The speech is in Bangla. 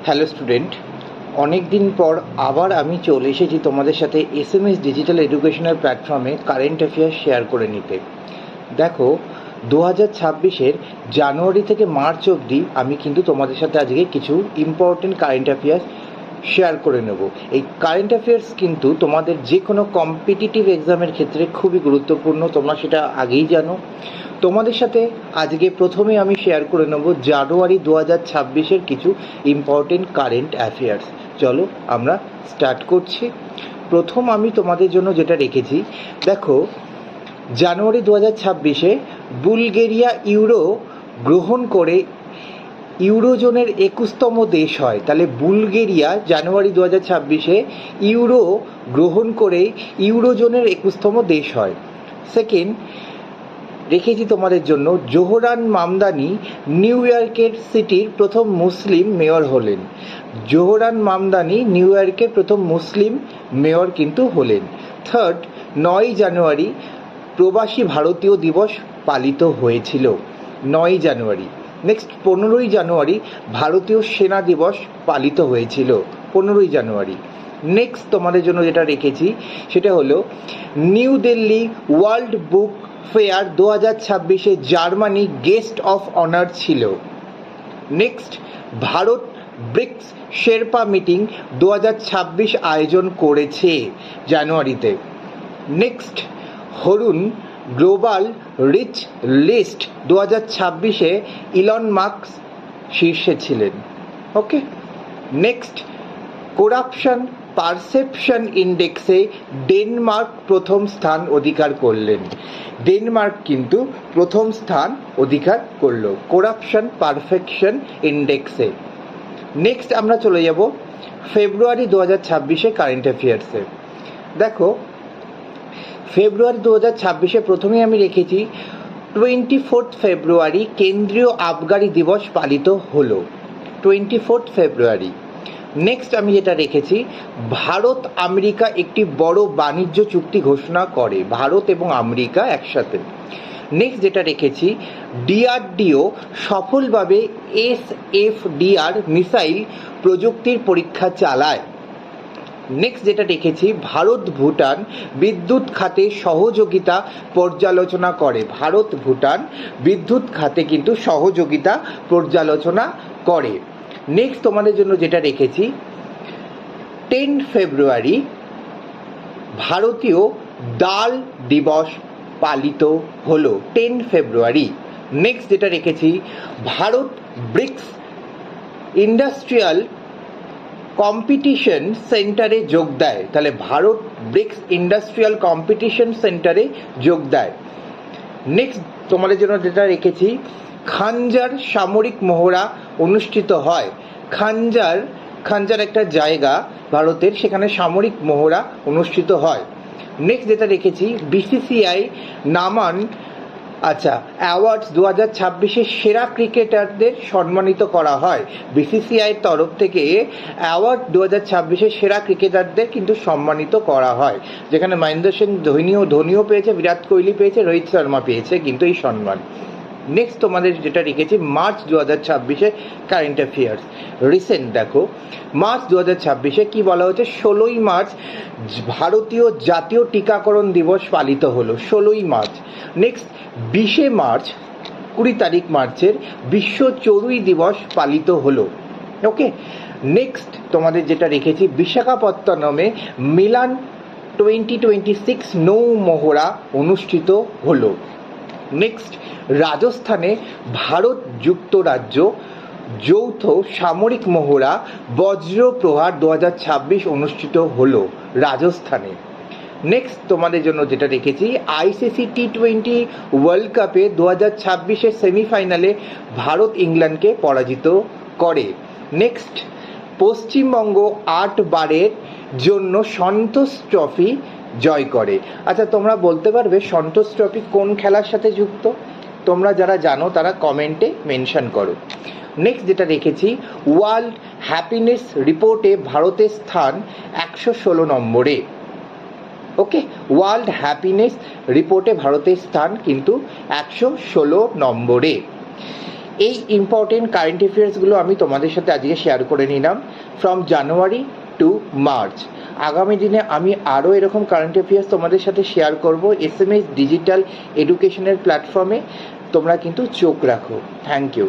হ্যালো স্টুডেন্ট, অনেক দিন পর আবার আমি চলে এসেছি তোমাদের সাথে SMS ডিজিটাল এডুকেশনাল প্ল্যাটফর্মে কারেন্ট অ্যাফেয়ার্স শেয়ার করে নিতে। দেখো, 2026-এর জানুয়ারি থেকে মার্চ অবধি আমি কিন্তু তোমাদের সাথে আজকে কিছু ইম্পর্টেন্ট কারেন্ট অ্যাফেয়ার্স শেয়ার করে নেব। এই কারেন্ট অ্যাফেয়ার্স কিন্তু তোমাদের যে কোনো কম্পিটিটিভ এক্সামের ক্ষেত্রে খুবই গুরুত্বপূর্ণ, তোমরা সেটা আগেই জানো। তোমাদের সাথে আজকে প্রথমে আমি শেয়ার করে নেব জানুয়ারি 2026-এর কিছু ইম্পর্টেন্ট কারেন্ট অ্যাফেয়ার্স। চলো আমরা স্টার্ট করছি। প্রথম আমি তোমাদের জন্য যেটা রেখেছি, দেখো, জানুয়ারি 2026-এ বুলগেরিয়া ইউরো গ্রহণ করে ইউরোজোনের 21তম দেশ হয়। তাহলে বুলগেরিয়া জানুয়ারি 2026-এ ইউরো গ্রহণ করে ইউরোজোনের 21তম দেশ হয়। সেকেন্ড রেখেছি তোমাদের জন্য, জোহরান মামদানি নিউ ইয়র্কের সিটির প্রথম মুসলিম মেয়র হলেন। জোহরান মামদানি নিউ ইয়র্কের প্রথম মুসলিম মেয়র কিন্তু হলেন। থার্ড, 9 জানুয়ারি প্রবাসী ভারতীয় দিবস পালিত হয়েছিল। 9 জানুয়ারি। নেক্সট, 15ই জানুয়ারি ভারতীয় সেনা দিবস পালিত হয়েছিল। 15ই জানুয়ারি। নেক্সট তোমাদের জন্য যেটা রেখেছি সেটা হলো new Delhi world book fair 2026-এ জার্মানি গেস্ট অফ অনার ছিল। Next, Bharat BRICS sherpa meeting 2026 আয়োজন করেছে জানুয়ারিতে। Next, Hurun global rich list 2026-এ ইলন মাস্ক শীর্ষে ছিলেন। ওকে। নেক্সট, করাপশন পারসেপশন ইন্ডেক্সে ডেনমার্ক প্রথম স্থান অধিকার করলেন। ডেনমার্ক কিন্তু প্রথম স্থান অধিকার করলো করাপশন পারফেকশন ইন্ডেক্সে। নেক্সট আমরা চলে যাব ফেব্রুয়ারি 2026-এ কারেন্ট অ্যাফেয়ার্সে। দেখো, ফেব্রুয়ারি 2026-এ প্রথমেই আমি রেখেছি 24 ফেব্রুয়ারি কেন্দ্রীয় আবগারি দিবস পালিত হলো। 24 ফেব্রুয়ারি। নেক্সট আমি যেটা রেখেছি, ভারত আমেরিকা একটি বড় বাণিজ্য চুক্তি ঘোষণা করে, ভারত এবং আমেরিকা একসাথে। নেক্সট যেটা রেখেছি, ডিআরডিও সফলভাবে SFDR মিসাইল প্রযুক্তির পরীক্ষা চালায়। নেক্সট যেটা রেখেছি, ভারত ভুটান বিদ্যুৎ খাতে সহযোগিতা পর্যালোচনা করে। ভারত ভুটান বিদ্যুৎ খাতে কিন্তু সহযোগিতা পর্যালোচনা করে। নেক্সট তোমাদের জন্য যেটা রেখেছি, 10 ফেব্রুয়ারি ভারতীয় ডাল দিবস পালিত হলো। 10 ফেব্রুয়ারি। নেক্সট যেটা রেখেছি, ভারত ব্রিক্স ইন্ডাস্ট্রিয়াল কম্পিটিশন সেন্টারে যোগ দেয়। তাহলে ভারত ব্রিক্স ইন্ডাস্ট্রিয়াল কম্পিটিশন সেন্টারে যোগ দেয়। নেক্সট তোমাদের জন্য যেটা রেখেছি, খানজার সামরিক মহড়া অনুষ্ঠিত হয়। খানজার একটা জায়গা ভারতের, সেখানে সামরিক মহড়া অনুষ্ঠিত হয়। নেক্সট যেটা রেখেছি, BCCI নামান অ্যাওয়ার্ডস 2026-এ সেরা ক্রিকেটারদের সম্মানিত করা হয়। BCCIর তরফ থেকে অ্যাওয়ার্ড 2026-এ সেরা ক্রিকেটারদের কিন্তু সম্মানিত করা হয়, যেখানে মহেন্দ্র সিং ধোনিও পেয়েছে, বিরাট কোহলি পেয়েছে, রোহিত শর্মা পেয়েছে কিন্তু এই সম্মান। নেক্সট তোমাদের যেটা রেখেছি, মার্চ 2026-এ কারেন্ট অ্যাফেয়ার্স রিসেন্ট। দেখো, মার্চ 2026-এ কি বলা হচ্ছে, 16ই মার্চ ভারতীয় জাতীয় টিকাকরণ দিবস পালিত হলো। 16ই মার্চ। নেক্সট, 20শে মার্চ 20 তারিখ মার্চের বিশ্ব চড়ুই দিবস পালিত হলো। ওকে। নেক্সট তোমাদের যেটা রেখেছি, বিশাখাপত্তনমে মিলান 2026 নৌ মহড়া অনুষ্ঠিত হলো। নেক্সট, রাজস্থানে ভারত যুক্তরাজ্য যৌথ সামরিক মহড়া বজ্র প্রহার 2026 অনুষ্ঠিত হলো রাজস্থানে। নেক্সট তোমাদের জন্য যেটা রেখেছি, ICC T20 ওয়ার্ল্ড কাপে 2026-এর সেমিফাইনালে ভারত ইংল্যান্ডকে পরাজিত করে। নেক্সট, পশ্চিমবঙ্গ 8 বারের জন্য সন্তোষ ট্রফি জয় করে। আচ্ছা, তোমরা বলতে পারবে সন্তোষ ট্রফি কোন খেলার সাথে যুক্ত? তোমরা যারা জানো তারা কমেন্টে মেনশন করো। নেক্সট যেটা রেখেছি, ওয়ার্ল্ড হ্যাপিনেস রিপোর্টে ভারতের স্থান 116 নম্বরে। ওকে, ওয়ার্ল্ড হ্যাপিনেস রিপোর্টে ভারতের স্থান কিন্তু 116 নম্বরে। এই ইম্পর্টেন্ট কারেন্ট অ্যাফেয়ার্সগুলো আমি তোমাদের সাথে আজকে শেয়ার করে নিলাম ফ্রম জানুয়ারি টু মার্চ। আগামী দিনে আমি আরও এরকম কারেন্ট অ্যাফেয়ার্স তোমাদের সাথে শেয়ার করব SMS ডিজিটাল এডুকেশনের প্ল্যাটফর্মে। তোমরা কিন্তু চোখ রাখো। Thank you.